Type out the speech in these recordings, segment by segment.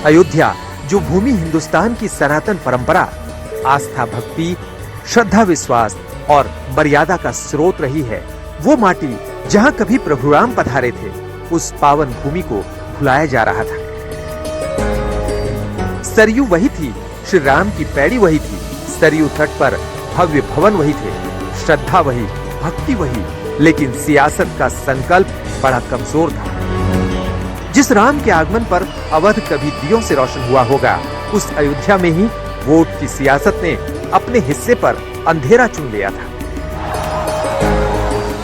अयोध्या जो भूमि हिंदुस्तान की सनातन परंपरा, आस्था, भक्ति, श्रद्धा, विश्वास और मर्यादा का स्रोत रही है, वो माटी जहां कभी प्रभु राम पधारे थे, उस पावन भूमि को भुलाया जा रहा था। सरयू वही थी, श्री राम की पैड़ी वही थी, सरयू तट पर भव्य भवन वही थे, श्रद्धा वही, भक्ति वही, लेकिन सियासत का संकल्प बड़ा कमजोर था। जिस राम के आगमन पर अवध कभी दियों से रोशन हुआ होगा, उस अयोध्या में ही वोट की सियासत ने अपने हिस्से पर अंधेरा चुन लिया था।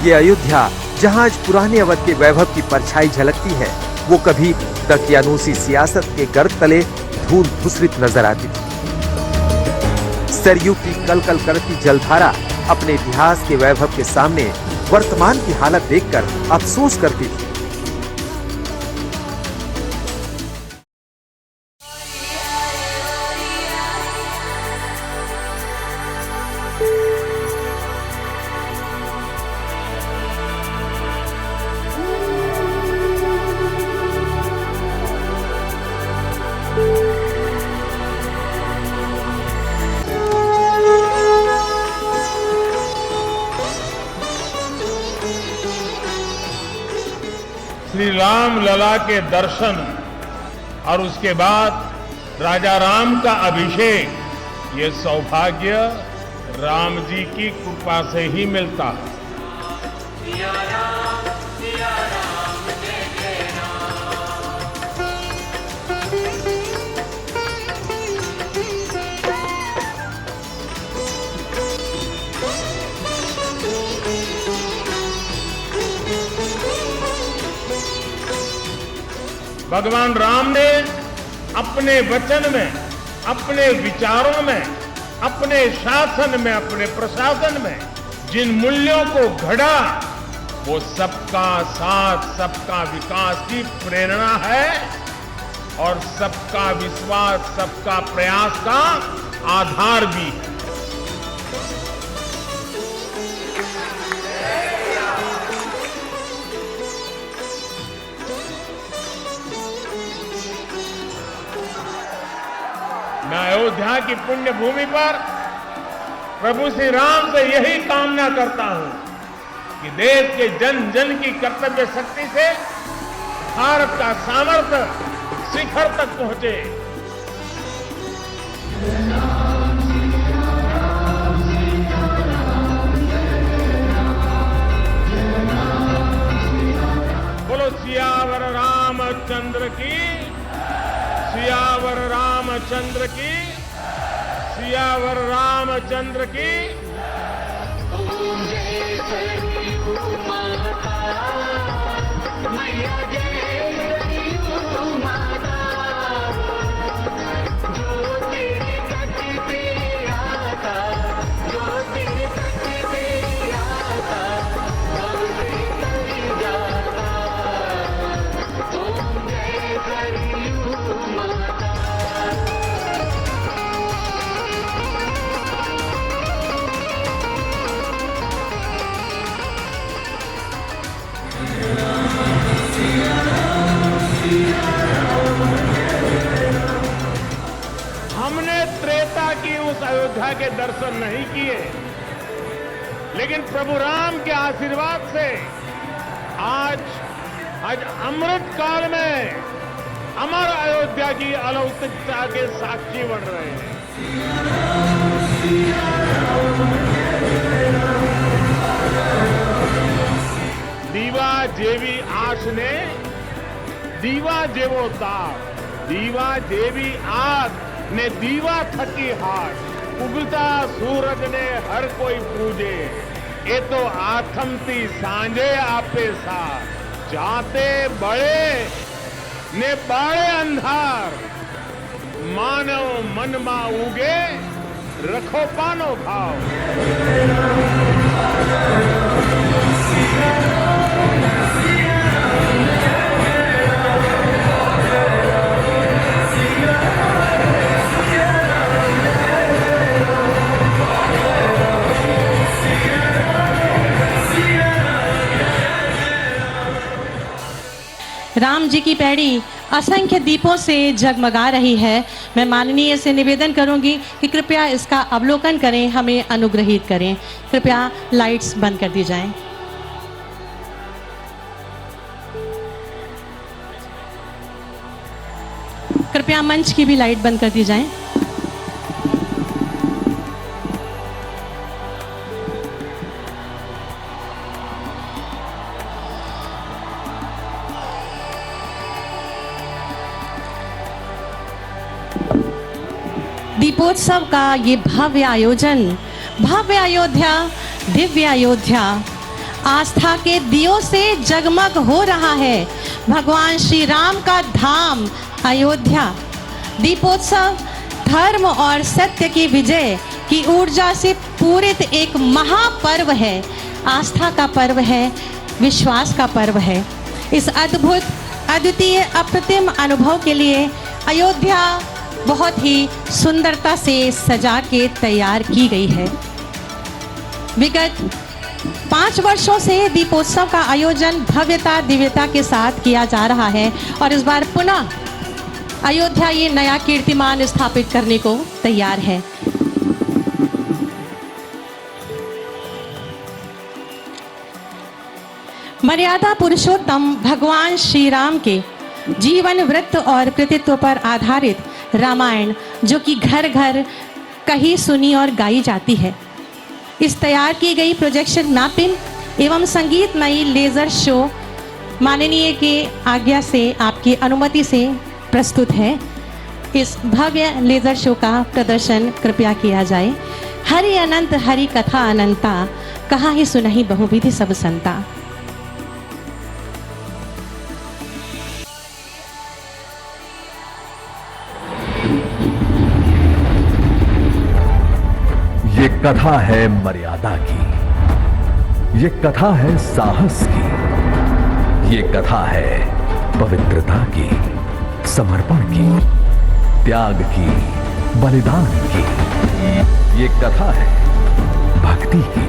ये अयोध्या जहां आज पुराने अवध के वैभव की परछाई झलकती है, वो कभी दकियानूसी सियासत के गर्त तले धूल भूसरित नजर आती थी। सरयू की कलकल करती जलधारा अपने इतिहास के वैभव के सामने वर्तमान की हालत देखकर अफसोस करती थी। श्री राम लला के दर्शन और उसके बाद राजा राम का अभिषेक, ये सौभाग्य राम जी की कृपा से ही मिलता है। भगवान राम ने अपने वचन में, अपने विचारों में, अपने शासन में, अपने प्रशासन में जिन मूल्यों को घड़ा, वो सबका साथ, सबका विकास की प्रेरणा है और सबका विश्वास, सबका प्रयास का आधार भी है। मैं अयोध्या की पुण्य भूमि पर प्रभु श्री राम से यही कामना करता हूं कि देश के जन जन की कर्तव्य शक्ति से भारत का सामर्थ्य शिखर तक पहुंचे। बोलो सियावर रामचंद्र की, सियावर रामचंद्र की, सियावर रामचंद्र की। हमने त्रेता की उस अयोध्या के दर्शन नहीं किए, लेकिन प्रभु राम के आशीर्वाद से आज अमृत काल में अमर अयोध्या की अलौकिकता के साक्षी बन रहे हैं। दीवा जेवी आश ने दीवा जेवो ताप, दीवा जेवी आग ने दीवा थकी हाथ, उगता सूरज ने हर कोई पूजे, ये तो आथमती सांझे आपे साथ, जाते बड़े ने बाड़े अंधार, मानव मन मा उगे रखो पानो भाव। राम जी की पैड़ी असंख्य दीपों से जगमगा रही है। मैं माननीय से निवेदन करूंगी कि कृपया इसका अवलोकन करें, हमें अनुग्रहित करें। कृपया लाइट्स बंद कर दी जाएं। कृपया मंच की भी लाइट बंद कर दी जाएं। दीपोत्सव का ये भव्य आयोजन, भव्य अयोध्या, दिव्य अयोध्या, आस्था के दियों से जगमग हो रहा है। भगवान श्री राम का धाम अयोध्या। दीपोत्सव धर्म और सत्य की विजय की ऊर्जा से पूरित एक महापर्व है। आस्था का पर्व है, विश्वास का पर्व है। इस अद्भुत, अद्वितीय, अप्रतिम अनुभव के लिए अयोध्या बहुत ही सुंदरता से सजा के तैयार की गई है। विगत 5 वर्षों से दीपोत्सव का आयोजन भव्यता, दिव्यता के साथ किया जा रहा है और इस बार पुनः अयोध्या ये नया कीर्तिमान स्थापित करने को तैयार है। मर्यादा पुरुषोत्तम भगवान श्री राम के जीवन वृत्त और कृतित्व पर आधारित रामायण, जो कि घर घर कही, सुनी और गाई जाती है, इस तैयार की गई प्रोजेक्शन मैपिंग एवं संगीतमयी लेजर शो माननीय के आज्ञा से, आपकी अनुमति से प्रस्तुत है। इस भव्य लेजर शो का प्रदर्शन कृपया किया जाए। हरि अनंत हरि कथा अनंता, कहा ही सुनहि बहुविधि सब संता। ये कथा है मर्यादा की, ये कथा है साहस की, ये कथा है पवित्रता की, समर्पण की, त्याग की, बलिदान की। ये कथा है भक्ति की,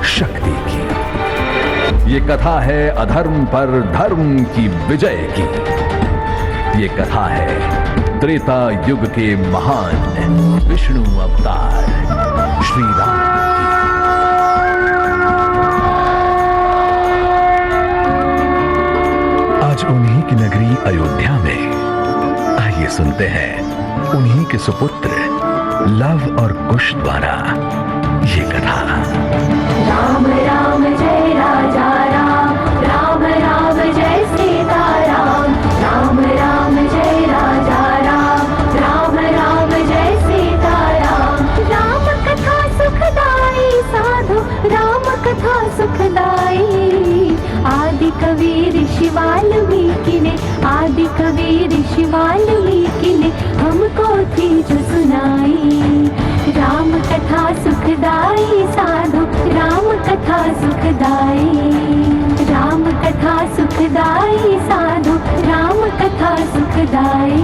शक्ति की। ये कथा है अधर्म पर धर्म की विजय की। ये कथा है त्रेता युग के महान विष्णु अवतार श्री राम। आज उन्हीं की नगरी अयोध्या में आइए सुनते हैं उन्हीं के सुपुत्र लव और कुश द्वारा ये कथा। राम राम जय राजा राम, राम राम जय सीता राम, राम राम जय राजा राम, राम राम जय सीता राम। राम कथा सुखदाई साधु, राम कथा सुखदाई। आदि कवि ऋषि वाल्मीकि ने, आदि कवि ऋषि वाल्मीकि ने हमको थी जो सुनाई। राम कथा सुखदाई साधु, राम कथा सुखदाई। राम कथा सुखदाई साधु, राम कथा सुखदाई।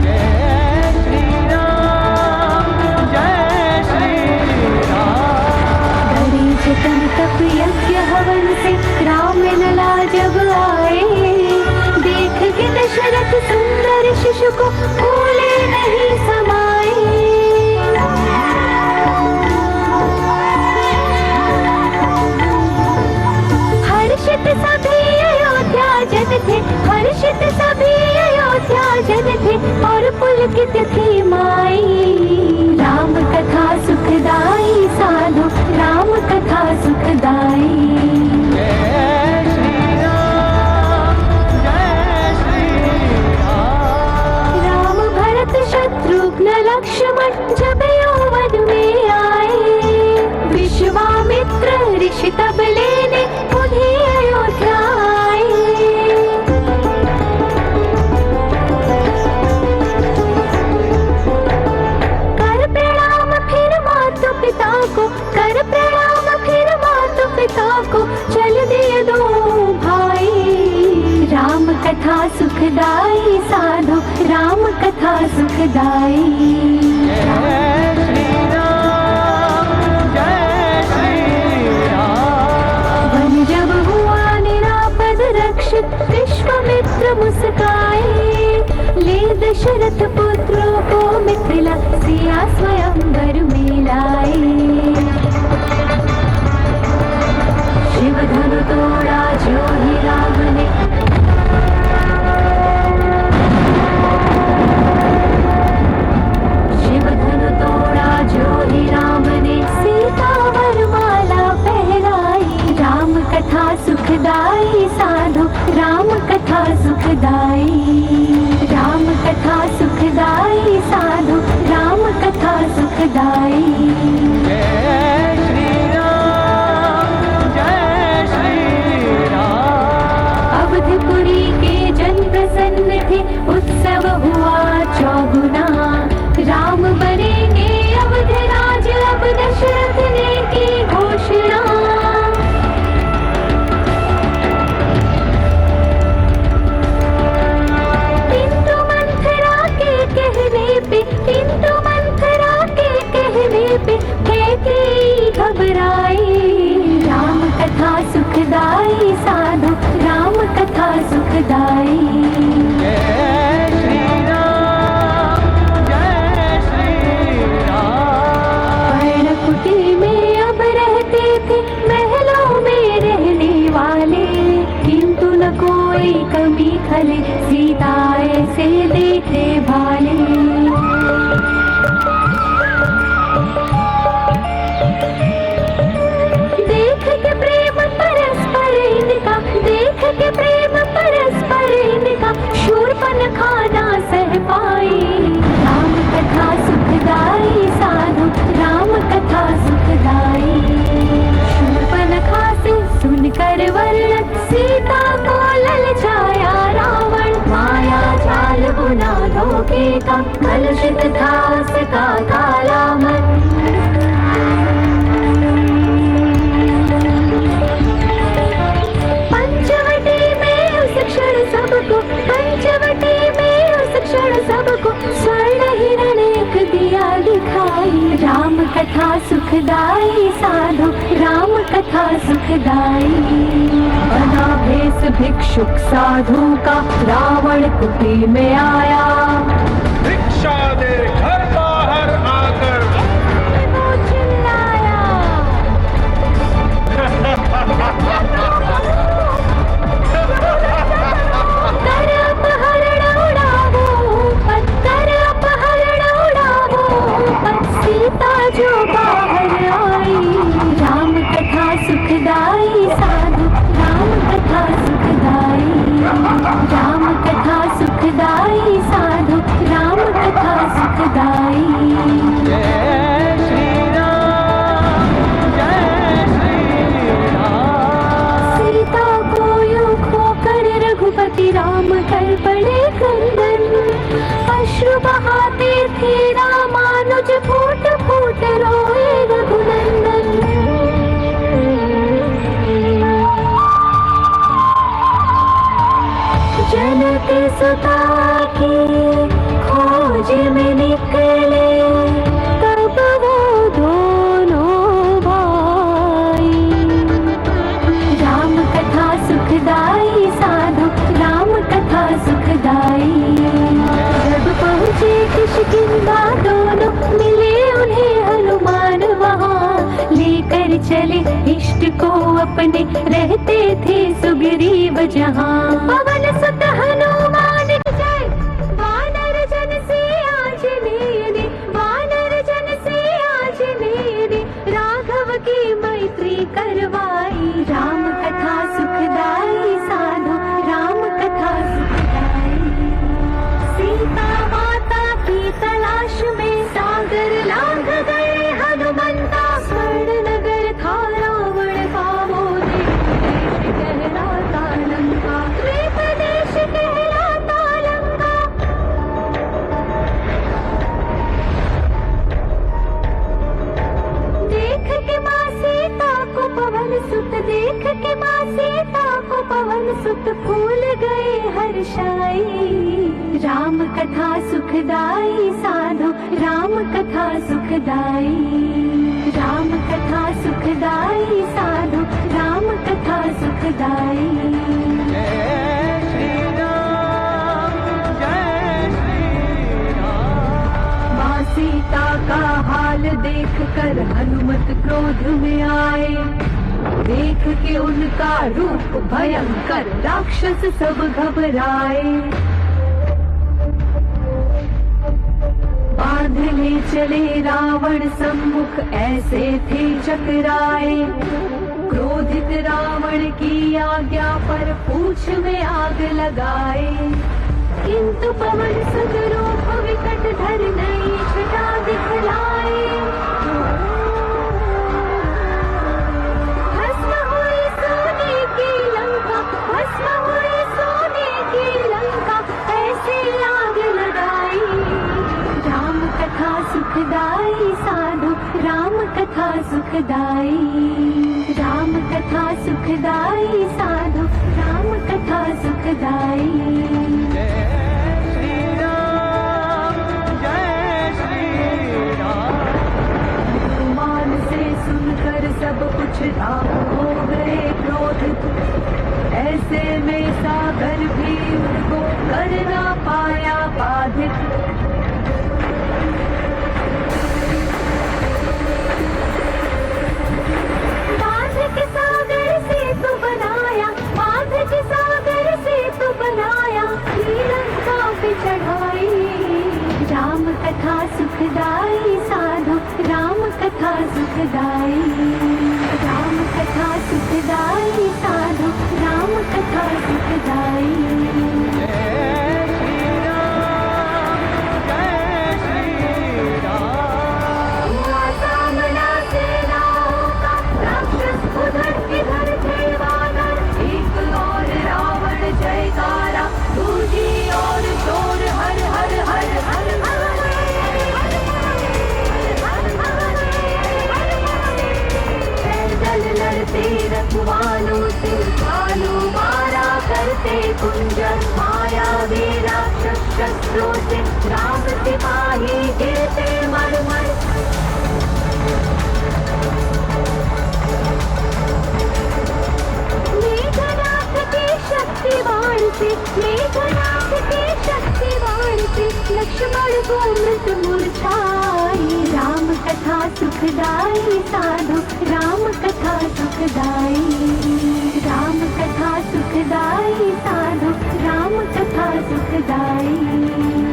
जय श्री राम, जय श्री राम। हरि जतन तप यज्ञ हवन से राम लला जब आए। देख के दशरथ सुंदर शिशु को भूले नहीं समाए। हर्षित सभी अयोध्या जन थे, हर्षित सभी अयोध्या जन थे और पुलकित थी माई। राम कथा सुखदाई साधु, राम कथा सुखदाई। जय श्री राम, जय श्री राम। राम भरत शत्रुघ्न लक्ष्मण जब यौवन में आए। विश्वामित्र ऋषि तब लेने उन्हें अयोध्या आए। कर प्रणाम फिर माता पिता को, कर प्रणाम फिर माता पिता को, चल दिए दो भाई। राम कथा सुखदाई साधु, राम कथा सुखदाई। जय श्री राम, जय श्री राम। वन जब हुआ निरापद रक्षित, विश्वामित्र मुस्काए, ले दशरथ पुत्रों को मिथिला, सिया स्वयंवर में लाए। शिव धनु तोड़ा जो ही राम ने, शिव धनु तोड़ा जो ही राम ने, सीता वरमाला पहनाई। राम कथा सुखदाई साधो, राम कथा सुखदाई। राम कथा सुखदाई साधो, राम कथा सुखदाई। जय श्री राम, जय श्री राम। अवधपुरी के जन प्रसन्न थे, उत्सव हुआ चौगुना। राम बनेंगे अवध राज, अब दशरथ ने की घोषणा। किंतु मंथरा के कहने पे, किंतु मंथरा के कहने पे कैकेयी घबराई। राम कथा सुखदाई साधो, राम कथा सुखदाई। जय श्री राम, जय श्री राम। पर्णकुटी में अब रहते थे, महलों में रहने वाले। किंतु न कोई कमी खले, सीता ऐसे देखे भाले। देख के प्रेम परस्पर इनका, देख के प्रेम परस्पर इनका, शूर्पणखा ना सह पाई। राम कथा सुखदाई साधु, राम कथा सुखदाई। शूर्पणखा से सुनकर वर्णन, सीता को ललचाया रावण। माया जाल बुना धोखे का, कलुषित था उसका काला मन। पंचवटी में उस क्षण सबको, पंचवटी में उस क्षण सबको, स्वर्ण हिरण एक दिया दिखाई। राम कथा सुखदाई साधु, राम कथा सुखदाई। बना भेष भिक्षुक साधु का, रावण कुटी में आया। भिक्षा दे घर बाहर आकर, वो चिल्लाया। कर अपहरण उड़ावो, कर अपहरण उड़ावो, सीता जो बाहर आई। राम कथा सुखदाई साधु, राम कथा सुखदाई। राम कथा सुखदाई साधु, राम कथा सुखदाई। जय श्री राम, जय श्री राम। सीता को यूं खोकर रघुपति राम कर पड़े क्रंदन। अश्रु बहाते थे रामानुज, फूट फूट रोए रघुनंदन। जनक सुता की खोज में निकले, तब वो दोनों भाई। राम कथा सुखदाई साधु, राम कथा सुखदाई। जब पहुँचे किष्किंधा दोनों, मिले उन्हें हनुमान वहाँ। लेकर चले इष्ट को अपने, रहते थे सुग्रीव जहाँ। पवन सुत हनुमान जय, वानर जन से आज मेरे, वानर जन से आज मेरे, राघव की मैत्री करवाई। राम कथा सुखदाई साधु, राम कथा सुखदाई। सीता माता की तलाश में सागर लांघ गए हनुमंता। स्वर्ण नगर था रावण का, वो देश कहलाता लंका, द्वीप देश कहलाता लंका। देख के माँ सीता को पवन सुत, देख के माँ सीता को पवन सुत, फूल गए हर्षाई। राम कथा सुखदाई साधु, राम कथा सुखदाई। राम कथा सुखदाई साधु, राम कथा सुखदाई। जय श्री राम, कर हनुमत क्रोध में आए, देख के उनका रूप भयंकर राक्षस सब घबराए। बांधने चले रावण सम्मुख ऐसे थे चकराए, क्रोधित रावण की आज्ञा पर पूछ में आग लगाए। किंतु पवन सुत रूप विकट धर नई छटा दिखलाए, भस्म हुई सोने की लंका, भस्म हुई सोने की लंका, ऐसे आग लगाई। राम कथा सुखदाई साधु, राम कथा सुखदाई, राम कथा सुखदाई साधु, राम कथा सुखदाई। जय श्री राम, जय श्री राम। मान से सुनकर सब कुछ राम हो गए क्रोधित, ऐसे में सागर भी उनको कर ना पाया बाधित। बांध के सागर से तू बनाया, बांध के सागर से तू बनाया, श्रीलंका पे चढ़ाई। राम कथा सुखदाई साधु, राम कथा सुखदाई, राम कथा सुखदाई साधु, राम कथा सुखदाई। जय श्री राम, जय श्री राम। हुआ सामना सेनाओं का, राक्षस उधर इधर थे वानर, एक और रावण जयकारा, दूसरी और शोर हर हर हर हर हर। पैदल लड़ते रखवालों से भालू मारा करते कुंजन, मायावी राक्षस शस्त्रों से राम सिपाही गिरते मर मर। मेघनाथ के शक्ति बाण से, मेघनाथ के शक्ति बाण से, लक्ष्मण को मृत मूर्छाई। राम कथा सुखदाई साधु, राम कथा सुखदाई, राम कथा सुखदाई साधु, राम कथा सुखदाई।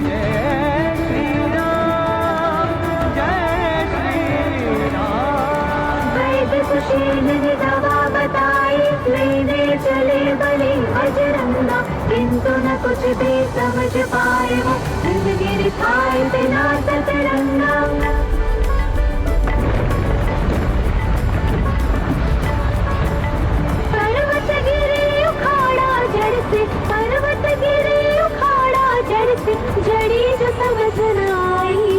जय श्री राम, जय श्री राम। वैद्य सुशील ने दवा बताई, लेने चले बलि बजरंगा, किंतु न कुछ भी समझ पाए वो, गिर खाए बिना सतरंगा। पर्वत गिरे उखाड़ा जड़ से, पर्वत गिरे उखाड़ा जड़ से, जड़ी जो समझ न आई।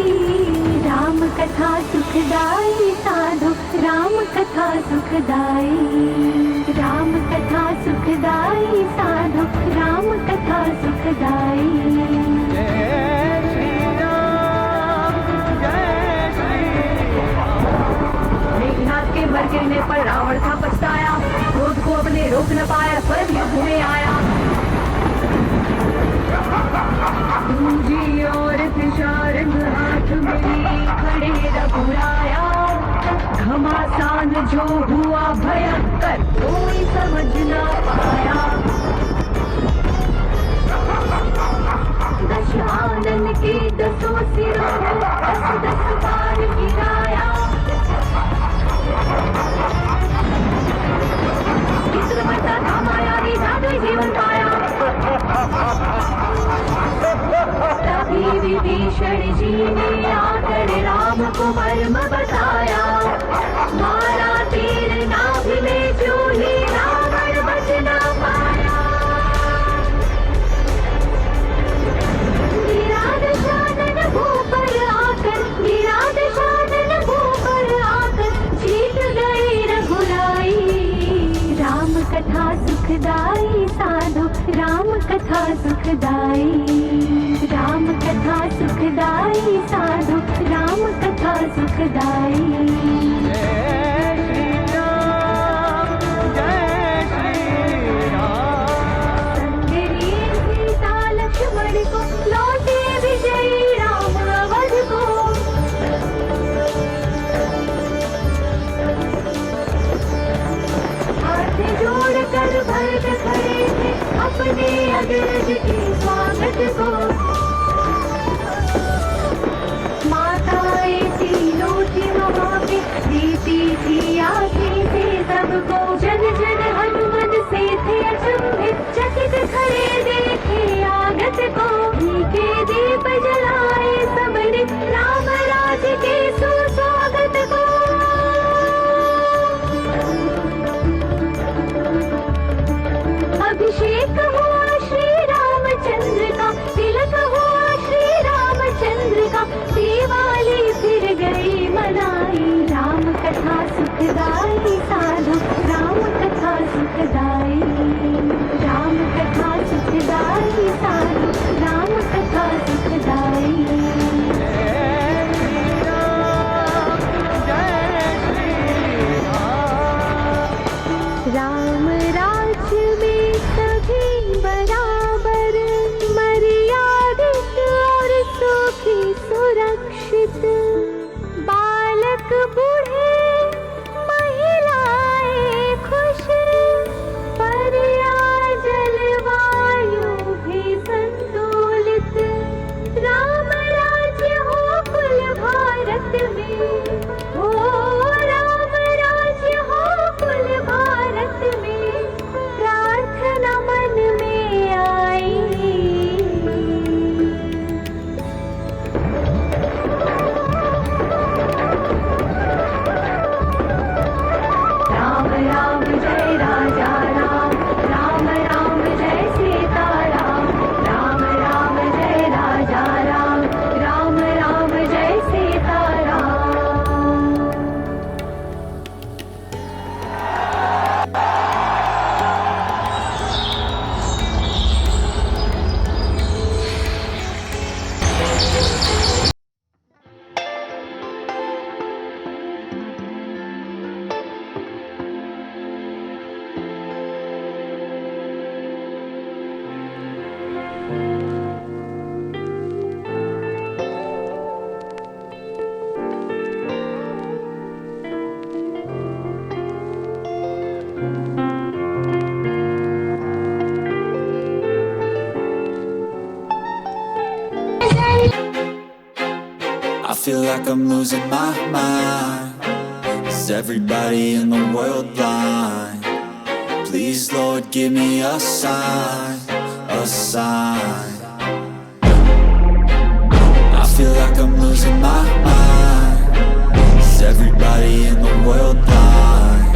राम कथा सुखदाई साधु, राम कथा सुखदाई, राम कथा सुखदाई साधु, राम कथा सुखदाई। जय श्री राम, जय श्री राम। मेघनाथ के मर गिरने पर रावण था पछताया, क्रोध को अपने रोक न पाया, स्वयं युद्ध में आया। दूजी और त्रिशारंग हाथ में खड़े रघुराया, घमासान जो हुआ भयंकर कोई समझ न पाया। दश आनन के दसों सिरों दस दस बार गिराया, चित्रमता था मायावी जादू जीवन पाया। तभी विभीषण जी ने आकर राम को मर्म बताया, मारा तीर नाभ में जो ही रावण बच न पाया। विराट शानन भूप पर आकर, विराट शानन भूप पर आकर, जीत गए रघुराई। राम कथा सुखदाई साधु, राम कथा सुखदाई, राम कथा सुखदाई साधु, राम कथा सुखदाई। जय श्री राम, जय श्री राम। संजनी सीता लक्ष्मण को लौटे विजयी राम अवध को, अपने अग्रज के स्वागत को। माताएं तीनों थी वहाँ पे, देती थी आशीषें सबको। जन जन हनुमन से थे अचंभित, चकित खड़े देखे आगत को। घी के दीप जलाए सबने, राम राज के सुस्वागत को। अभिषेक हुआ श्री रामचंद्र का, तिलक हुआ श्री रामचंद्र का। दिवाली फिर गई मनाई, राम कथा सुखदाई साधु, राम कथा सुखदाई। राम कथा सुखदाई साधु, राम कथा सुखदाई। जय श्री राम, जय श्री राम। राम राज्य में सभी बराबर, मर्यादित और सुखी सुरक्षित। बालक बूढ़े महिलाएं खुश, पर्या जलवायु भी संतुलित। राम राज्य हो कुल भारत में, हो राम राज्य हो कुल भारत में। प्रार्थना मन में आई, राम राम जय राजा राम, राम राम जय सीता राम। राम राम जय राजा राम, राम राम जय Sita Ram. I feel like I'm losing my mind. Is everybody in the world blind? Please, Lord, give me a sign, a sign. I feel like I'm losing my mind. Is everybody in the world blind?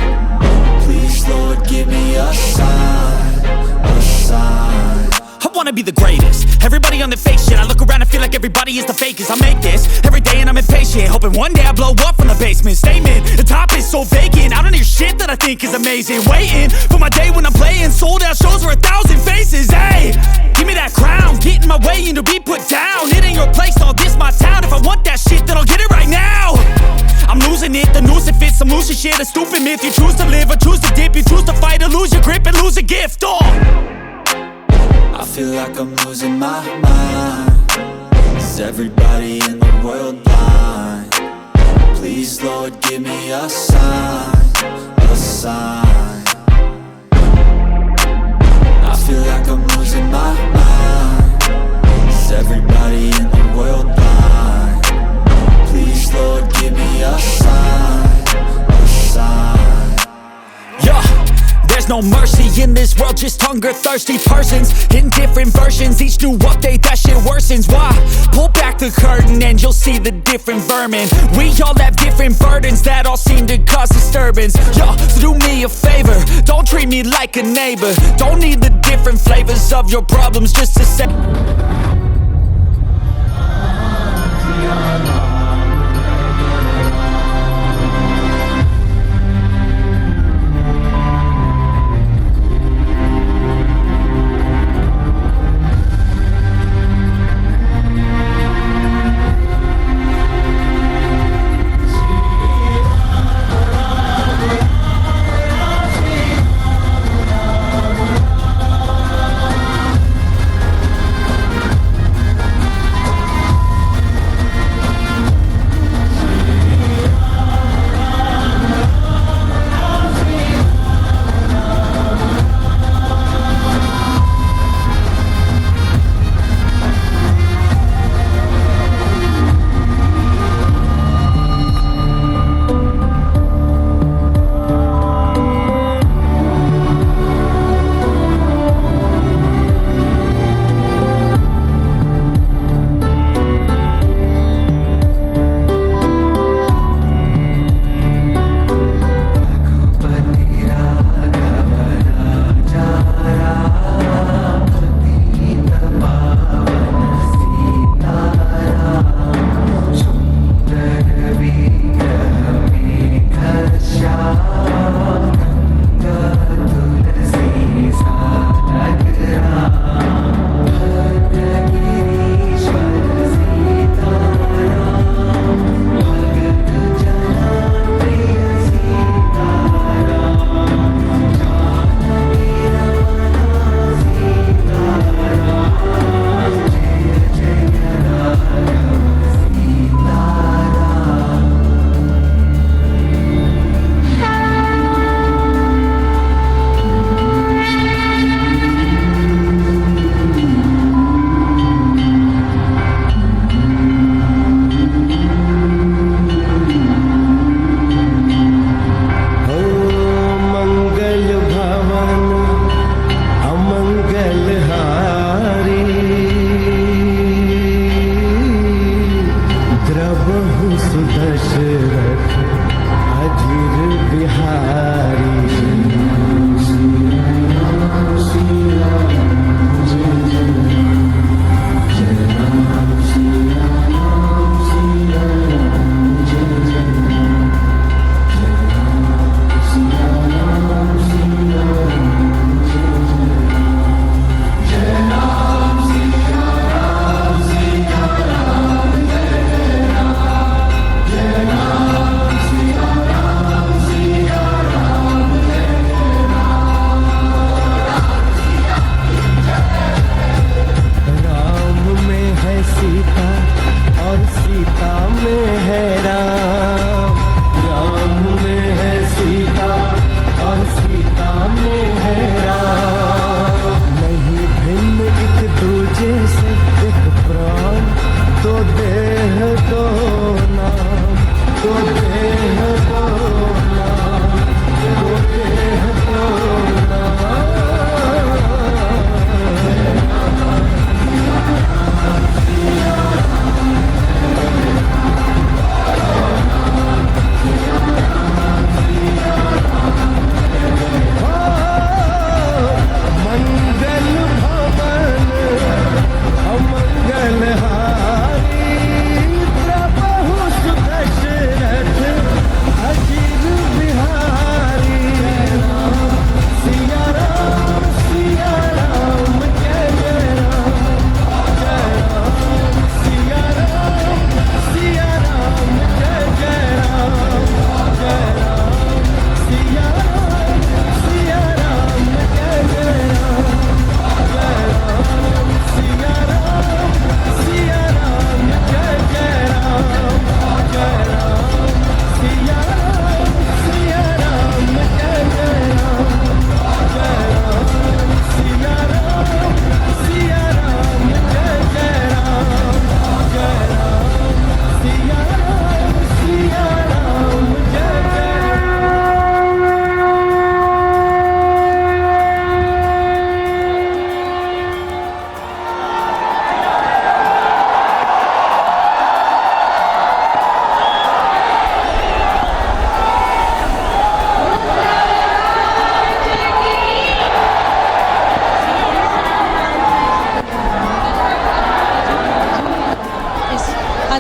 Please, Lord, give me a sign, a sign. I wanna be the greatest. Everybody on the fake shit. I look around and feel like everybody is the fakest. I make this every day and I'm impatient, hoping one day I blow up from the basement. Statement, the top is so vacant. I don't hear shit that I think is amazing. Waiting for my day when I'm playing sold out shows for 1,000 faces. Hey, give me that crown, get in my way and to be put down. It ain't your place, all this my town. If I want that shit, then I'll get it right now. I'm losing it, the noose it fits. I'm losing shit, a stupid myth. You choose to live or choose to dip. You choose to fight or lose your grip and lose a gift. Oh, I feel like I'm losing my mind. Is everybody in the world blind? Please, Lord, give me a sign, a sign. I feel like I'm losing my mind. Is everybody in the world blind? Please, Lord, give me a sign, a sign. yeah. There's no mercy in this world, just hunger-thirsty persons in different versions. Each new update, that shit worsens. Why? Pull back the curtain and you'll see the different vermin. We all have different burdens that all seem to cause disturbance. Yo, so do me a favor, don't treat me like a neighbor. Don't need the different flavors of your problems just to say.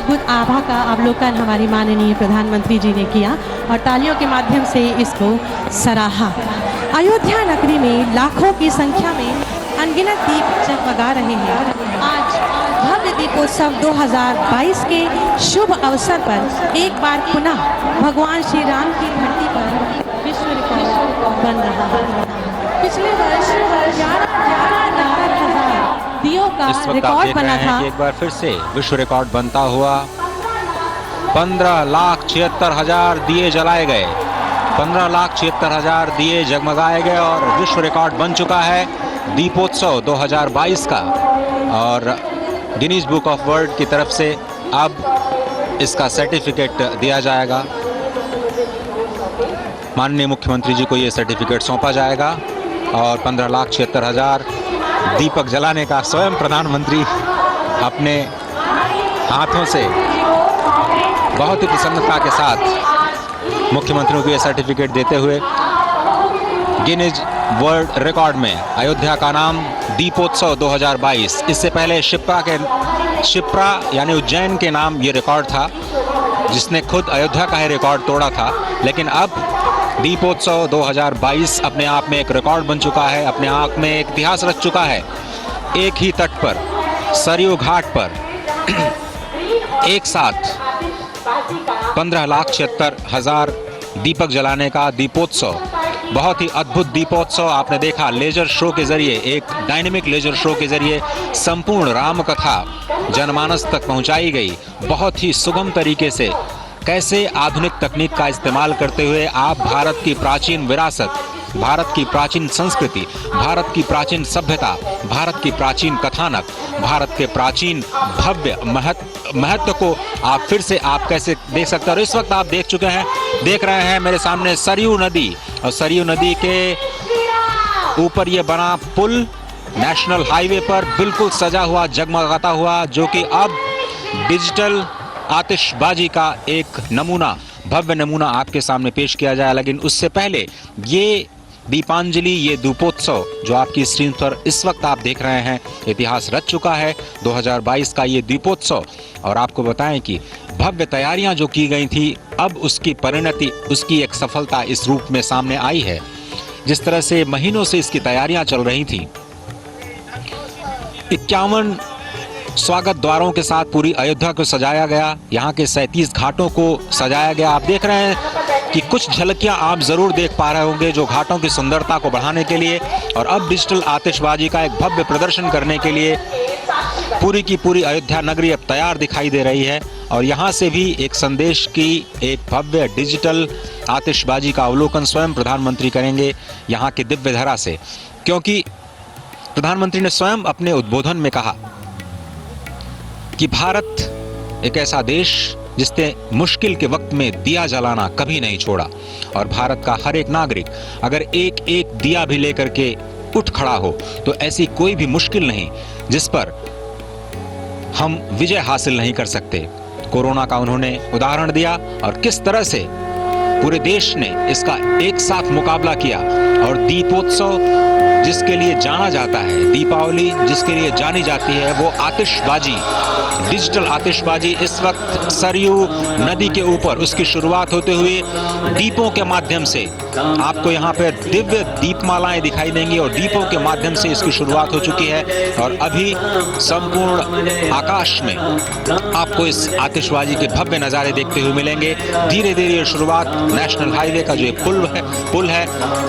अद्भुत आभा का अवलोकन हमारी माननीय प्रधानमंत्री जी ने किया और तालियों के माध्यम से इसको सराहा। अयोध्या नगरी में लाखों की संख्या में अनगिनत दीप जगमगा रहे हैं। आज भव्य दीपोत्सव 2022 के शुभ अवसर पर एक बार पुनः भगवान श्री राम की धरती पर विश्व रिकॉर्ड बन रहा है। पिछले वर्ष 11,00,000 दियों का इस वक्त आप रिकॉर्ड देख बना रहे हैं था। कि एक बार फिर से विश्व रिकॉर्ड बनता हुआ 15,76,000 दिए जलाए गए, 15,76,000 दिए जगमगाए गए और विश्व रिकॉर्ड बन चुका है दीपोत्सव 2022 का। और गिनीज बुक ऑफ वर्ल्ड की तरफ से अब इसका सर्टिफिकेट दिया जाएगा। माननीय मुख्यमंत्री जी को ये सर्टिफिकेट सौंपा जाएगा और 15,76,000 दीपक जलाने का स्वयं प्रधानमंत्री अपने हाथों से बहुत ही प्रसन्नता के साथ मुख्यमंत्रियों को ये सर्टिफिकेट देते हुए गिनीज वर्ल्ड रिकॉर्ड में अयोध्या का नाम दीपोत्सव 2022। इससे पहले शिप्रा यानी उज्जैन के नाम ये रिकॉर्ड था, जिसने खुद अयोध्या का ही रिकॉर्ड तोड़ा था। लेकिन अब दीपोत्सव 2022 अपने आप में एक रिकॉर्ड बन चुका है, अपने आप में एक इतिहास रच चुका है। एक ही तट पर सरयू घाट पर एक साथ 15,76,000 दीपक जलाने का दीपोत्सव, बहुत ही अद्भुत दीपोत्सव आपने देखा। लेजर शो के जरिए, एक डायनेमिक लेजर शो के जरिए संपूर्ण राम कथा जनमानस तक पहुंचाई गई। बहुत ही सुगम तरीके से कैसे आधुनिक तकनीक का इस्तेमाल करते हुए आप भारत की प्राचीन विरासत, भारत की प्राचीन संस्कृति, भारत की प्राचीन सभ्यता, भारत की प्राचीन कथानक, भारत के प्राचीन भव्य महत्व को आप फिर से आप कैसे देख सकते हैं। और इस वक्त आप देख रहे हैं मेरे सामने सरयू नदी, और सरयू नदी के ऊपर ये बना पुल नेशनल हाईवे पर बिल्कुल सजा हुआ, जगमगाता हुआ, जो कि अब डिजिटल आतिशबाजी का एक नमूना, भव्य नमूना आपके सामने पेश किया जाए। लेकिन उससे पहले ये दीपांजलि, ये दीपोत्सव जो आपकी स्क्रीन पर इस वक्त आप देख रहे हैं, इतिहास रच चुका है 2022 का ये दीपोत्सव। और आपको बताएं कि भव्य तैयारियां जो की गई थी, अब उसकी परिणति, उसकी एक सफलता इस रूप में सामने आई है। जिस तरह से महीनों से इसकी तैयारियां चल रही थी, 51 स्वागत द्वारों के साथ पूरी अयोध्या को सजाया गया, यहाँ के 37 घाटों को सजाया गया। आप देख रहे हैं कि कुछ झलकियां आप जरूर देख पा रहे होंगे जो घाटों की सुंदरता को बढ़ाने के लिए और अब डिजिटल आतिशबाजी का एक भव्य प्रदर्शन करने के लिए पूरी की पूरी अयोध्या नगरी अब तैयार दिखाई दे रही है। और यहाँ से भी एक संदेश की एक भव्य डिजिटल आतिशबाजी का अवलोकन स्वयं प्रधानमंत्री करेंगे यहाँ के दिव्य धरा से, क्योंकि प्रधानमंत्री ने स्वयं अपने उद्बोधन में कहा कि भारत एक ऐसा देश जिसने मुश्किल के वक्त में दिया जलाना कभी नहीं छोड़ा, और भारत का हर एक नागरिक अगर एक एक दिया भी लेकर के उठ खड़ा हो तो ऐसी कोई भी मुश्किल नहीं जिस पर हम विजय हासिल नहीं कर सकते। कोरोना का उन्होंने उदाहरण दिया और किस तरह से पूरे देश ने इसका एक साथ मुकाबला किया। और दीपोत्सव जिसके लिए जाना जाता है, दीपावली जिसके लिए जानी जाती है, वो आतिशबाजी, डिजिटल आतिशबाजी इस वक्त सरयू नदी के ऊपर उसकी शुरुआत होते हुए दीपों के माध्यम से आपको यहाँ पे दिव्य दीपमालाएं दिखाई देंगी और दीपों के माध्यम से इसकी शुरुआत हो चुकी है। और अभी संपूर्ण आकाश में आपको इस आतिशबाजी के भव्य नज़ारे देखते हुए मिलेंगे। धीरे धीरे शुरुआत नेशनल हाईवे का जो पुल है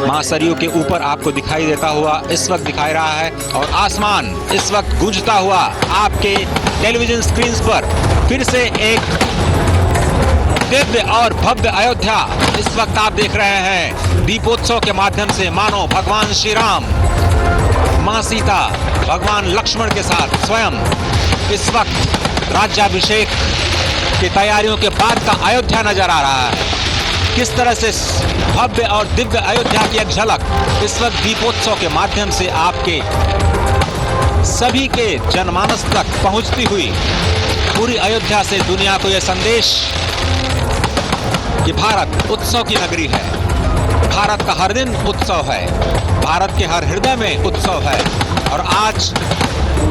महासरयू के ऊपर आपको दिखाई देता हुआ इस वक्त दिखाई रहा है। और आसमान इस वक्त गूंजता हुआ आपके टेलीविजन स्क्रीन पर फिर से एक दिव्य और भव्य अयोध्या इस वक्त आप देख रहे हैं दीपोत्सव के माध्यम से। मानो भगवान श्री राम, मां सीता, भगवान लक्ष्मण के साथ स्वयं इस वक्त राज्याभिषेक की तैयारियों के बाद का अयोध्या नजर आ रहा है। किस तरह से भव्य और दिव्य अयोध्या की एक झलक इस वक्त दीपोत्सव के माध्यम से आपके सभी के जनमानस तक पहुंचती हुई पूरी अयोध्या से दुनिया को यह संदेश कि भारत उत्सव की नगरी है, भारत का हर दिन उत्सव है, भारत के हर हृदय में उत्सव है। और आज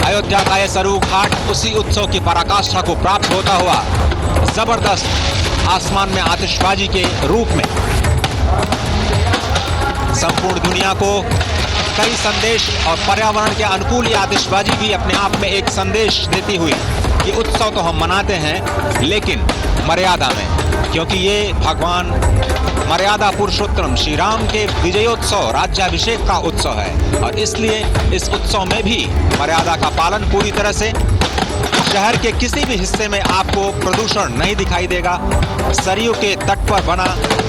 अयोध्या का यह सरयू घाट उसी उत्सव की पराकाष्ठा को प्राप्त होता हुआ जबरदस्त आसमान में आतिशबाजी के रूप में संपूर्ण दुनिया को कई संदेश और पर्यावरण के अनुकूल ये आतिशबाजी भी अपने आप में एक संदेश देती हुई कि उत्सव तो हम मनाते हैं लेकिन मर्यादा में, क्योंकि ये भगवान मर्यादा पुरुषोत्तम श्री राम के विजयोत्सव राज्याभिषेक का उत्सव है और इसलिए इस उत्सव में भी मर्यादा का पालन पूरी तरह से। शहर के किसी भी हिस्से में आपको प्रदूषण नहीं दिखाई देगा। सरयू के तट पर बना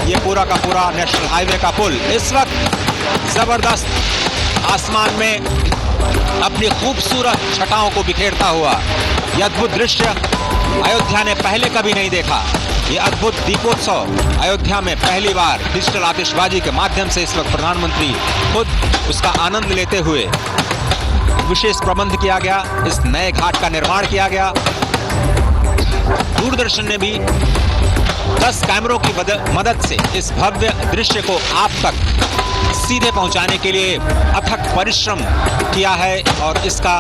ये पूरा का पूरा नेशनल हाईवे का पुल इस वक्त जबरदस्त आसमान में अपनी खूबसूरत छटाओं को बिखेरता हुआ यह अद्भुत दृश्य अयोध्या ने पहले कभी नहीं देखा। ये अद्भुत दीपोत्सव अयोध्या में पहली बार डिजिटल आतिशबाजी के माध्यम से इस वक्त प्रधानमंत्री खुद उसका आनंद लेते हुए विशेष प्रबंध किया गया, इस नए घाट का निर्माण किया गया। दूरदर्शन ने भी 10 कैमरों की मदद से इस भव्य दृश्य को आप तक सीधे पहुंचाने के लिए अथक परिश्रम किया है और इसका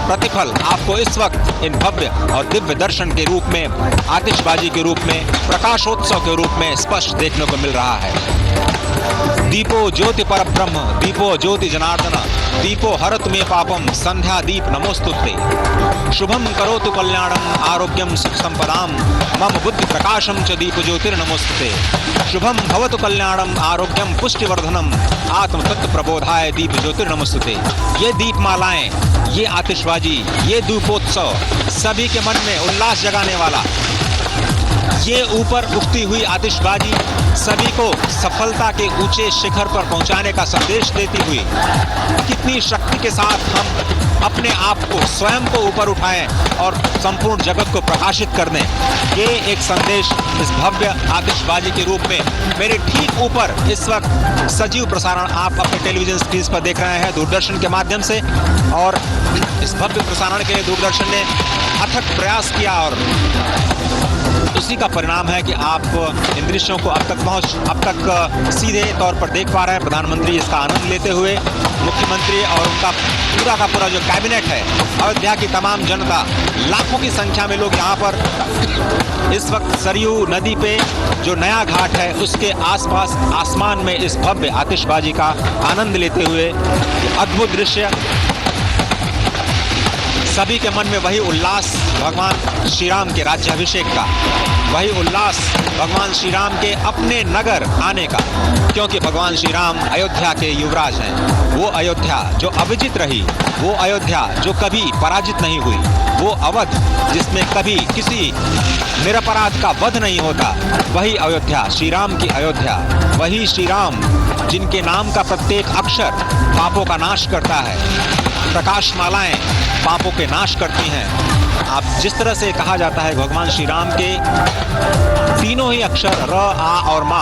प्रतिफल आपको इस वक्त इन भव्य और दिव्य दर्शन के रूप में, आतिशबाजी के रूप में, प्रकाशोत्सव के रूप में स्पष्ट देखने को मिल रहा है। दीपो ज्योति परब्रह्म दीपो ज्योति जनार्दन दीपो हरतु मे पापम संध्या दीप नमोस्तुते शुभम करोतु कल्याणम आरोग्यम सुख संपदाम मम बुद्धि प्रकाशम च दीप ज्योतिर्नमोस्तुते शुभम भवतु कल्याणम आरोग्यम पुष्टिवर्धनम आत्म तत्व प्रबोधाय दीप ज्योतिर्नमोस्तुते। ये दीपमालाएं, ये आतिशबाजी, ये दीपोत्सव सभी के मन में उल्लास जगाने वाला, ये ऊपर उठती हुई आतिशबाजी सभी को सफलता के ऊंचे शिखर पर पहुंचाने का संदेश देती हुई कितनी शक्ति के साथ हम अपने आप को, स्वयं को ऊपर उठाएं और संपूर्ण जगत को प्रकाशित कर दें, ये एक संदेश इस भव्य आतिशबाजी के रूप में मेरे ठीक ऊपर इस वक्त सजीव प्रसारण आप अपने टेलीविजन स्क्रीन पर देख रहे हैं दूरदर्शन के माध्यम से। और इस भव्य प्रसारण के लिए दूरदर्शन ने अथक प्रयास किया और उसी का परिणाम है कि आप इन दृश्यों को अब तक सीधे तौर पर देख पा रहे हैं। प्रधानमंत्री इसका आनंद लेते हुए, मुख्यमंत्री और उनका पूरा जो कैबिनेट है, अयोध्या की तमाम जनता, लाखों की संख्या में लोग यहाँ पर इस वक्त सरयू नदी पे जो नया घाट है उसके आसपास आसमान में इस भव्य आतिशबाजी का आनंद लेते हुए अद्भुत दृश्य। सभी के मन में वही उल्लास भगवान श्री राम के राज्याभिषेक का, वही उल्लास भगवान श्री राम के अपने नगर आने का, क्योंकि भगवान श्री राम अयोध्या के युवराज हैं। वो अयोध्या जो अविजित रही, वो अयोध्या जो कभी पराजित नहीं हुई, वो अवध जिसमें कभी किसी निरपराध का वध नहीं होता, वही अयोध्या, श्री राम की अयोध्या, वही श्री राम जिनके नाम का प्रत्येक अक्षर पापों का नाश करता है। प्रकाश मालाएं पापों के नाश करती हैं। आप जिस तरह से कहा जाता है भगवान श्री राम के तीनों ही अक्षर र, आ और मा,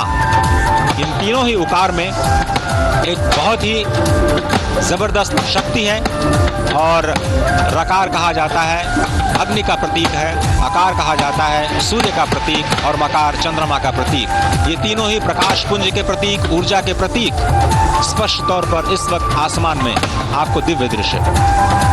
इन तीनों ही उकार में एक बहुत ही जबरदस्त शक्ति है। और रकार कहा जाता है अग्नि का प्रतीक है, आकार कहा जाता है सूर्य का प्रतीक और मकार चंद्रमा का प्रतीक। ये तीनों ही प्रकाश पुंज के प्रतीक, ऊर्जा के प्रतीक स्पष्ट तौर पर इस वक्त आसमान में आपको दिव्य दृश्य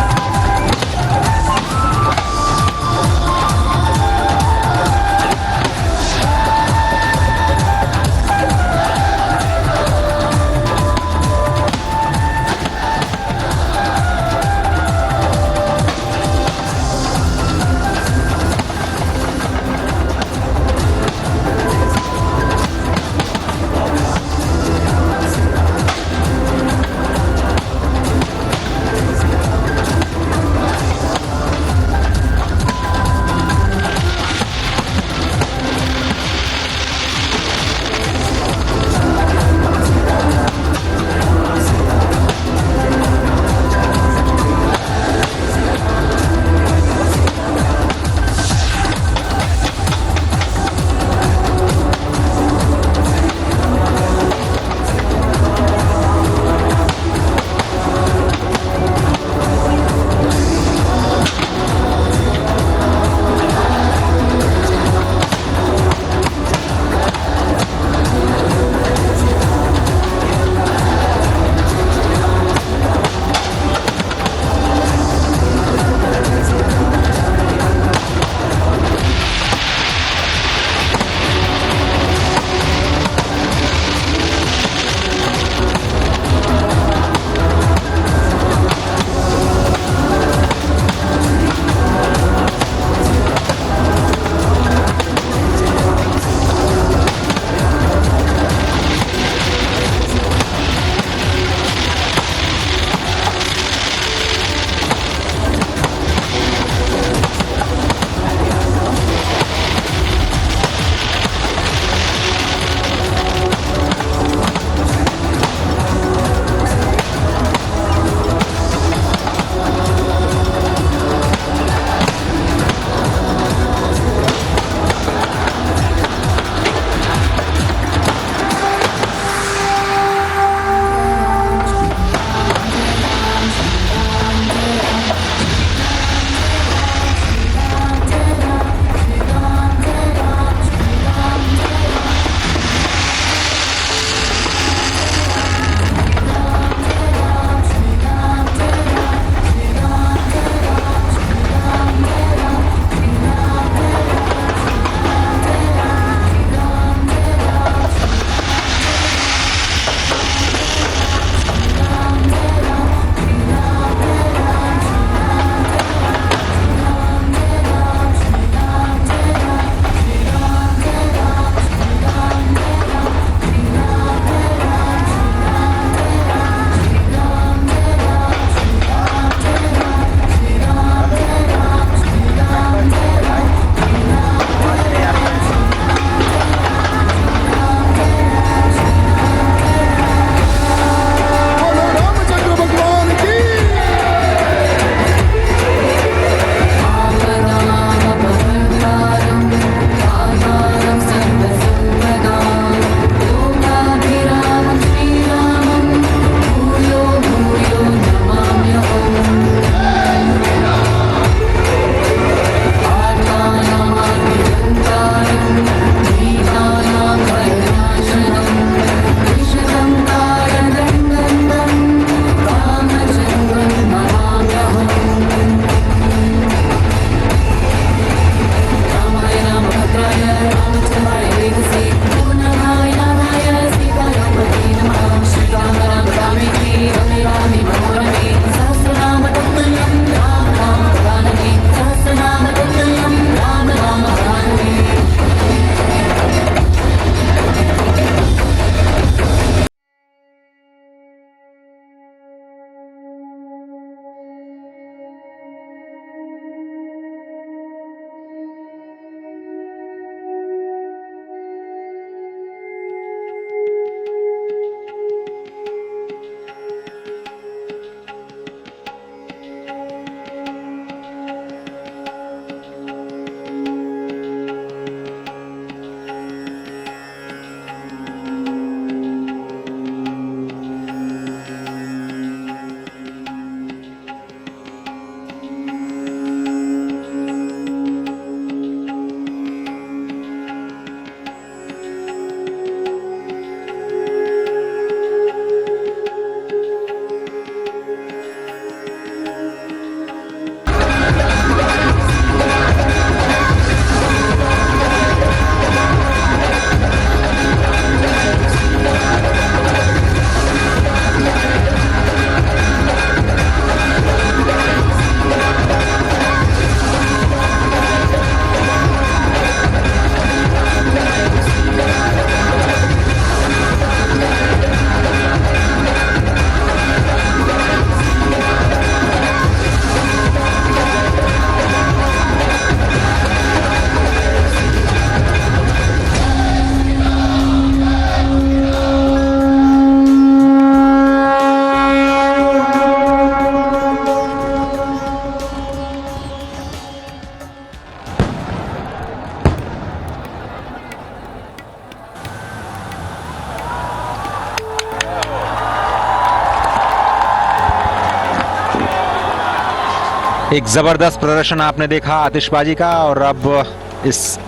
एक जबरदस्त प्रदर्शन आपने देखा आतिशबाजी का। और अब इस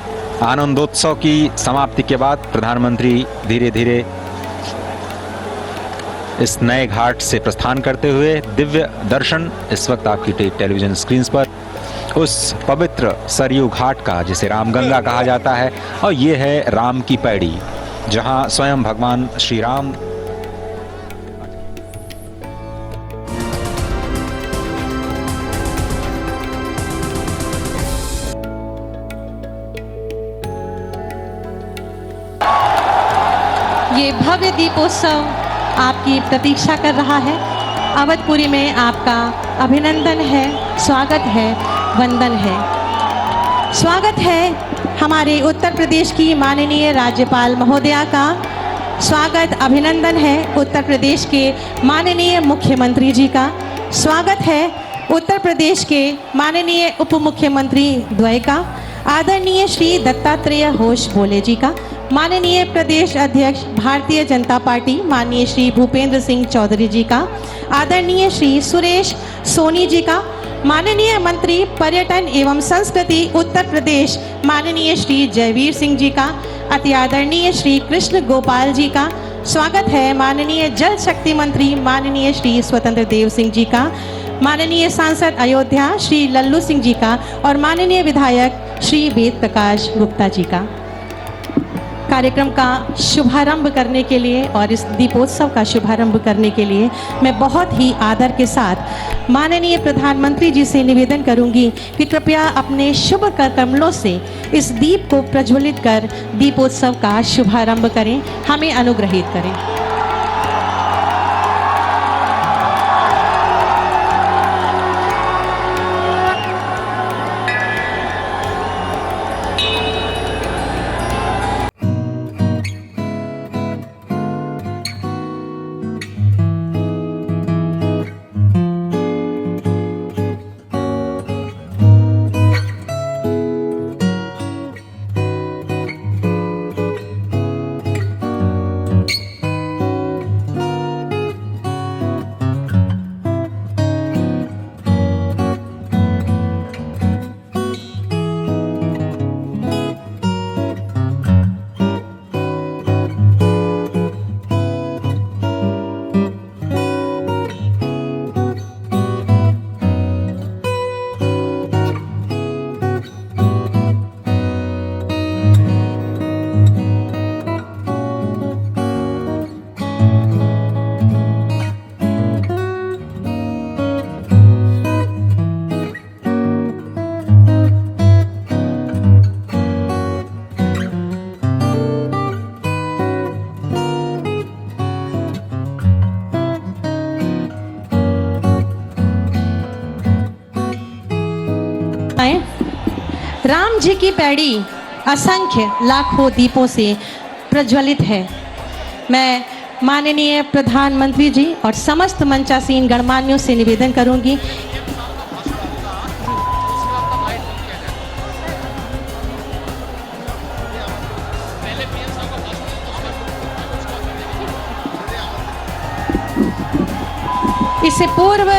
आनंदोत्सव की समाप्ति के बाद प्रधानमंत्री धीरे धीरे इस नए घाट से प्रस्थान करते हुए दिव्य दर्शन इस वक्त आपकी टेलीविजन स्क्रीन पर उस पवित्र सरयू घाट का, जिसे रामगंगा कहा जाता है, और ये है राम की पैड़ी, जहां स्वयं भगवान श्री राम ये भव्य दीपोत्सव आपकी प्रतीक्षा कर रहा है। अवधपुरी में आपका अभिनंदन है, स्वागत है, वंदन है। स्वागत है हमारे उत्तर प्रदेश की माननीय राज्यपाल महोदया का। स्वागत अभिनंदन है उत्तर प्रदेश के माननीय मुख्यमंत्री जी का। स्वागत है उत्तर प्रदेश के माननीय उप मुख्यमंत्री द्वय का, आदरणीय श्री दत्तात्रेय होश बोले जी का, माननीय प्रदेश अध्यक्ष भारतीय जनता पार्टी माननीय श्री भूपेंद्र सिंह चौधरी जी का, आदरणीय श्री सुरेश सोनी जी का, माननीय मंत्री पर्यटन एवं संस्कृति उत्तर प्रदेश माननीय श्री जयवीर सिंह जी का, अति आदरणीय श्री कृष्ण गोपाल जी का। स्वागत है माननीय जल शक्ति मंत्री माननीय श्री स्वतंत्र देव सिंह जी का, माननीय सांसद अयोध्या श्री लल्लू सिंह जी का, और माननीय विधायक श्री वेद प्रकाश गुप्ता जी का। कार्यक्रम का शुभारंभ करने के लिए और इस दीपोत्सव का शुभारंभ करने के लिए मैं बहुत ही आदर के साथ माननीय प्रधानमंत्री जी से निवेदन करूंगी कि कृपया अपने शुभ कमलों से इस दीप को प्रज्वलित कर दीपोत्सव का शुभारंभ करें, हमें अनुग्रहित करें। राम जी की पैड़ी असंख्य लाखों दीपों से प्रज्वलित है। मैं माननीय प्रधानमंत्री जी और समस्त मंचासीन गणमान्यों से निवेदन करूंगी इससे पूर्व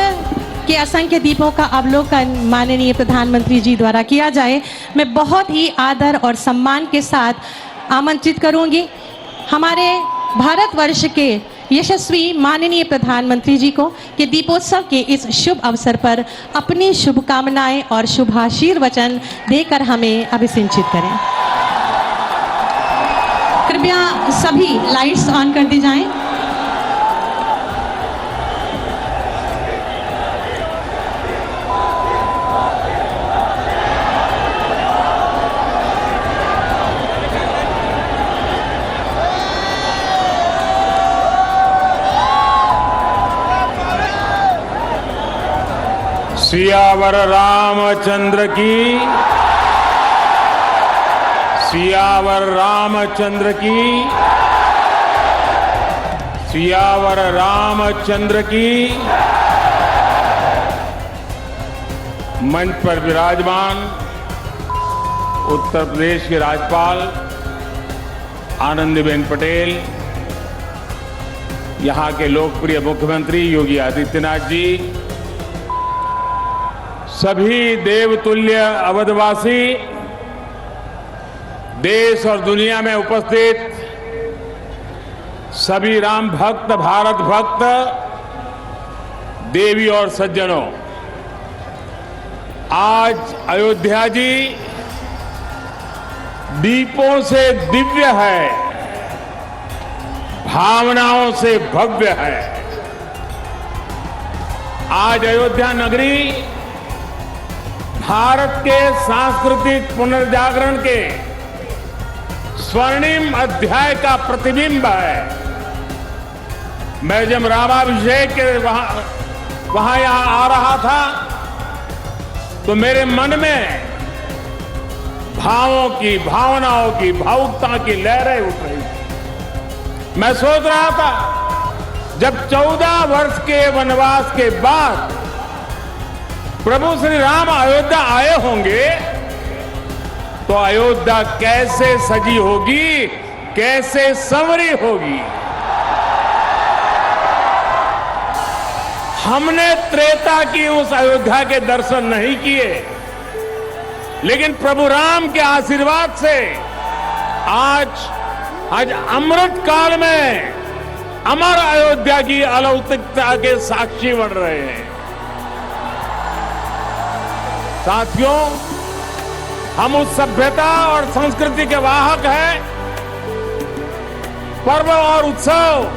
के असंख्य दीपों का अवलोकन माननीय प्रधानमंत्री जी द्वारा किया जाए। मैं बहुत ही आदर और सम्मान के साथ आमंत्रित करूंगी हमारे भारतवर्ष के यशस्वी माननीय प्रधानमंत्री जी को कि दीपोत्सव के इस शुभ अवसर पर अपनी शुभकामनाएं और शुभाशीर्वचन देकर हमें अभिसिंचित करें। कृपया सभी लाइट्स ऑन कर दी जाएं। सियावर रामचंद्र की, सियावर रामचंद्र की, सियावर रामचंद्र की। मंच पर विराजमान उत्तर प्रदेश के राज्यपाल आनंदीबेन पटेल, यहाँ के लोकप्रिय मुख्यमंत्री योगी आदित्यनाथ जी, सभी देवतुल्य अवधवासी, देश और दुनिया में उपस्थित सभी राम भक्त, भारत भक्त, देवी और सज्जनों, आज अयोध्या जी दीपों से दिव्य है, भावनाओं से भव्य है। आज अयोध्या नगरी भारत के सांस्कृतिक पुनर्जागरण के स्वर्णिम अध्याय का प्रतिबिंब है। मैं जब रामाभिषेक के वहां यहां आ रहा था तो मेरे मन में भावों की, भावनाओं की, भावुकता की लहरें उठ रही थी। मैं सोच रहा था जब 14 वर्ष के वनवास के बाद प्रभु श्री राम अयोध्या आए होंगे तो अयोध्या कैसे सजी होगी, कैसे संवरी होगी। हमने त्रेता की उस अयोध्या के दर्शन नहीं किए, लेकिन प्रभु राम के आशीर्वाद से आज अमृत काल में अमर अयोध्या की अलौकिकता के साक्षी बन रहे हैं। साथियों, हम उस सभ्यता और संस्कृति के वाहक हैं। पर्व और उत्सव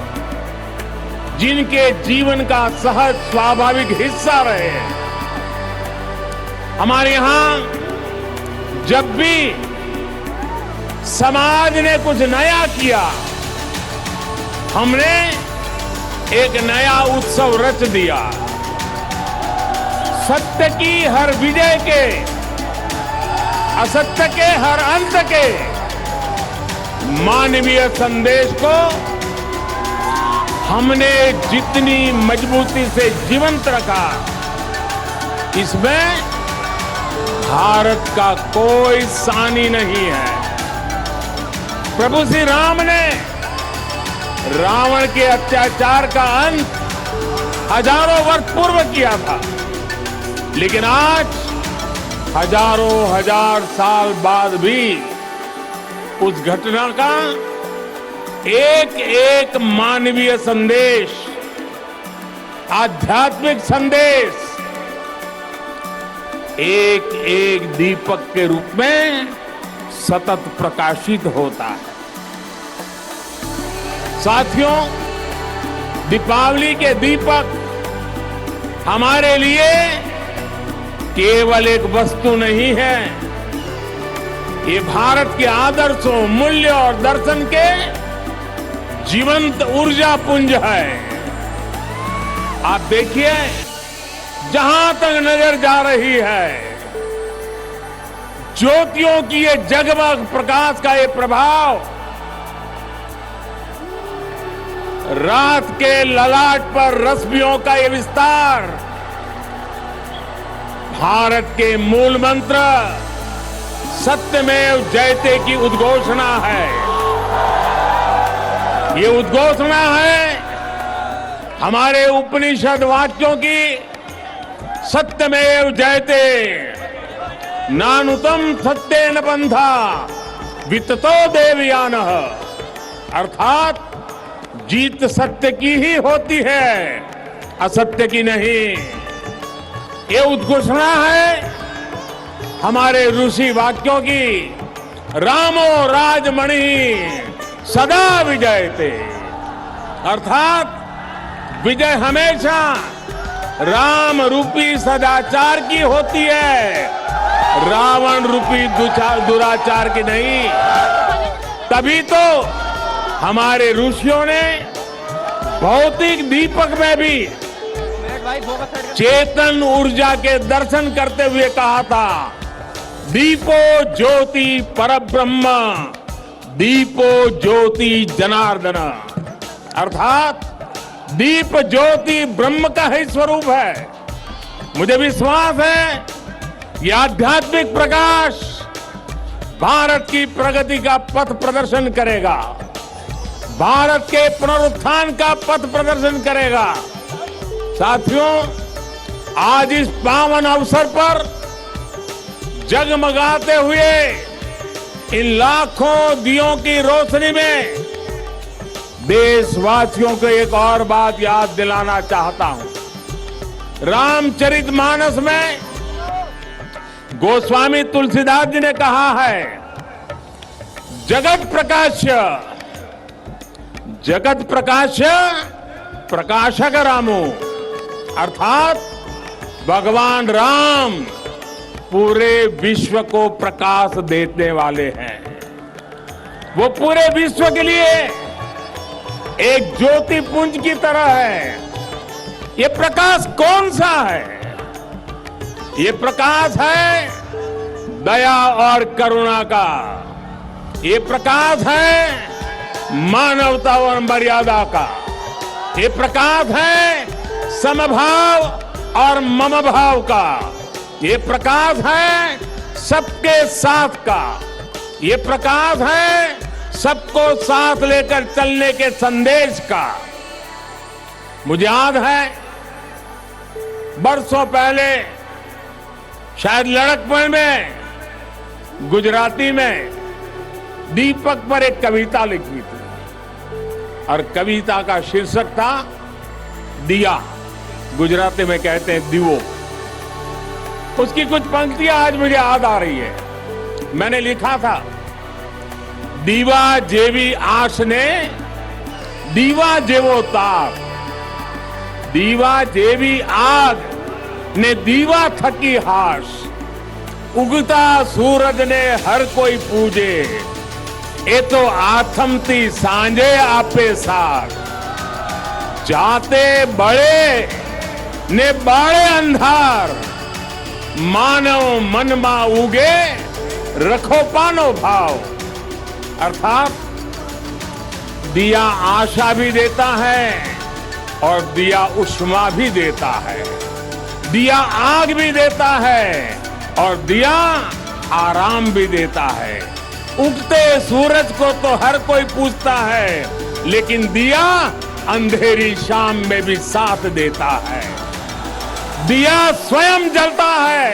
जिनके जीवन का सहज स्वाभाविक हिस्सा रहे हैं। हमारे यहां जब भी समाज ने कुछ नया किया, हमने एक नया उत्सव रच दिया। सत्य की हर विजय के, असत्य के हर अंत के मानवीय संदेश को हमने जितनी मजबूती से जीवंत रखा, इसमें भारत का कोई सानी नहीं है। प्रभु श्री राम ने रावण के अत्याचार का अंत हजारों वर्ष पूर्व किया था, लेकिन आज हजारों हजार साल बाद भी उस घटना का एक एक मानवीय संदेश, आध्यात्मिक संदेश एक एक दीपक के रूप में सतत प्रकाशित होता है। साथियों, दीपावली के दीपक हमारे लिए केवल एक वस्तु नहीं है, ये भारत के आदर्शों, मूल्य और दर्शन के जीवंत ऊर्जा पुंज है। आप देखिए, जहां तक नजर जा रही है, ज्योतियों की ये जगमग प्रकाश का ये प्रभाव रात के ललाट पर रश्मियों का ये विस्तार भारत के मूल मंत्र सत्यमेव जयते की उद्घोषणा है। ये उद्घोषणा है हमारे उपनिषद वाक्यों की, सत्यमेव जयते, नानुतम सत्येन बंधा विततो देवयानः, अर्थात जीत सत्य की ही होती है, असत्य की नहीं। ये उद्घोषणा है हमारे ऋषि वाक्यों की, रामो राजमणि सदा विजयते, अर्थात विजय हमेशा राम रूपी सदाचार की होती है, रावण रूपी दुराचार की नहीं। तभी तो हमारे ऋषियों ने भौतिक दीपक में भी चेतन ऊर्जा के दर्शन करते हुए कहा था, दीपो ज्योति परब्रह्म, दीपो ज्योति जनार्दन, अर्थात दीप ज्योति ब्रह्म का ही स्वरूप है। मुझे विश्वास है ये आध्यात्मिक प्रकाश भारत की प्रगति का पथ प्रदर्शन करेगा, भारत के पुनरुत्थान का पथ प्रदर्शन करेगा। साथियों, आज इस पावन अवसर पर जगमगाते हुए इन लाखों दियों की रोशनी में देशवासियों को एक और बात याद दिलाना चाहता हूं। रामचरितमानस में गोस्वामी तुलसीदास जी ने कहा है, जगत प्रकाश्य प्रकाशक रामो, अर्थात भगवान राम पूरे विश्व को प्रकाश देने वाले हैं। वो पूरे विश्व के लिए एक ज्योति पुंज की तरह है। ये प्रकाश कौन सा है? ये प्रकाश है दया और करुणा का। ये प्रकाश है मानवता और मर्यादा का। ये प्रकाश है समभाव और मम भाव का। ये प्रकाश है सबके साथ का। ये प्रकाश है सबको साथ लेकर चलने के संदेश का। मुझे याद है बरसों पहले शायद लड़कपन में गुजराती में दीपक पर एक कविता लिखी थी और कविता का शीर्षक था दिया। गुजराती में कहते हैं दीवो। उसकी कुछ पंक्तियां आज मुझे याद आ रही है। मैंने लिखा था, दीवा जेवी आश ने दीवा जेवो ताप, दीवा जेवी आग ने दीवा थकी हाश, उगता सूरज ने हर कोई पूजे, ए तो आथमती सांझे आपे साथ, जाते बड़े ने बाड़े अंधार, मानव मन मा उगे रखो पानो भाव। अर्थात दिया आशा भी देता है और दिया उष्मा भी देता है, दिया आग भी देता है और दिया आराम भी देता है। उगते सूरज को तो हर कोई पूछता है, लेकिन दिया अंधेरी शाम में भी साथ देता है। दिया स्वयं जलता है,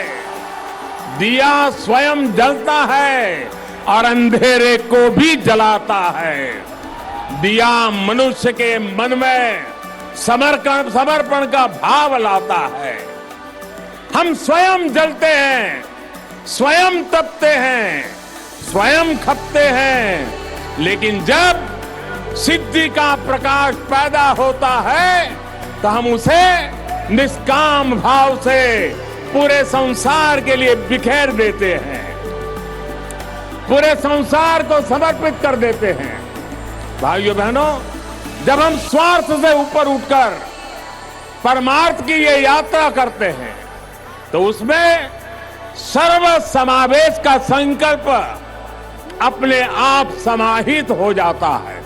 दिया स्वयं जलता है और अंधेरे को भी जलाता है। दिया मनुष्य के मन में समर्पण का भाव लाता है। हम स्वयं जलते हैं, स्वयं तपते हैं, स्वयं खपते हैं, लेकिन जब सिद्धि का प्रकाश पैदा होता है तो हम उसे निष्काम भाव से पूरे संसार के लिए बिखेर देते हैं, पूरे संसार को समर्पित कर देते हैं। भाइयों बहनों, जब हम स्वार्थ से ऊपर उठकर परमार्थ की ये यात्रा करते हैं तो उसमें सर्व समावेश का संकल्प अपने आप समाहित हो जाता है।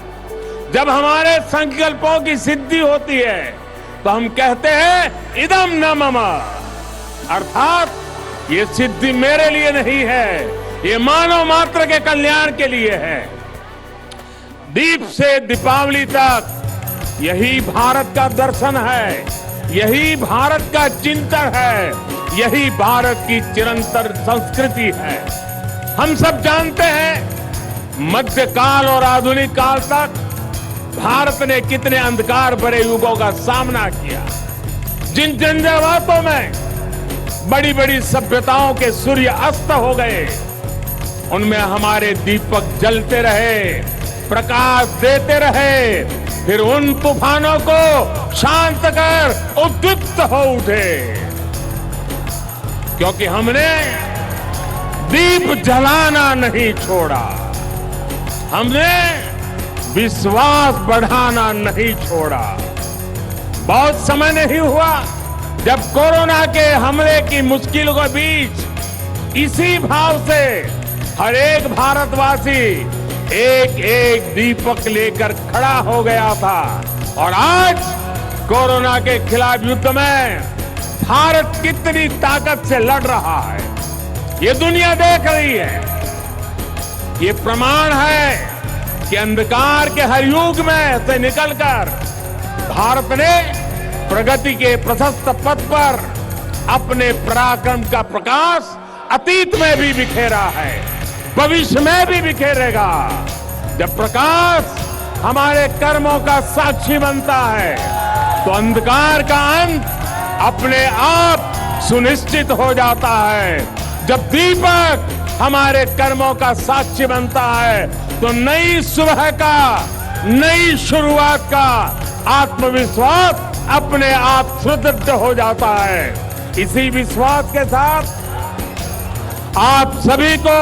जब हमारे संकल्पों की सिद्धि होती है तो हम कहते हैं इदम न मम, अर्थात ये सिद्धि मेरे लिए नहीं है, ये मानव मात्र के कल्याण के लिए है। दीप से दीपावली तक यही भारत का दर्शन है, यही भारत का चिंतन है, यही भारत की चिरंतर संस्कृति है। हम सब जानते हैं मध्यकाल और आधुनिक काल तक भारत ने कितने अंधकार भरे युगों का सामना किया। जिन झंझावातों में बड़ी बड़ी सभ्यताओं के सूर्य अस्त हो गए, उनमें हमारे दीपक जलते रहे, प्रकाश देते रहे, फिर उन तूफानों को शांत कर उद्युक्त हो उठे, क्योंकि हमने दीप जलाना नहीं छोड़ा, हमने विश्वास बढ़ाना नहीं छोड़ा। बहुत समय नहीं हुआ जब कोरोना के हमले की मुश्किलों के बीच इसी भाव से हर एक भारतवासी एक एक दीपक लेकर खड़ा हो गया था। और आज कोरोना के खिलाफ युद्ध में भारत कितनी ताकत से लड़ रहा है, ये दुनिया देख रही है। ये प्रमाण है कि अंधकार के हर युग में से निकलकर भारत ने प्रगति के प्रशस्त पथ पर अपने पराक्रम का प्रकाश अतीत में भी बिखेरा है, भविष्य में भी बिखेरेगा। जब प्रकाश हमारे कर्मों का साक्षी बनता है तो अंधकार का अंत अपने आप सुनिश्चित हो जाता है। जब दीपक हमारे कर्मों का साक्षी बनता है तो नई सुबह का, नई शुरुआत का आत्मविश्वास अपने आप सुदृढ़ हो जाता है। इसी विश्वास के साथ आप सभी को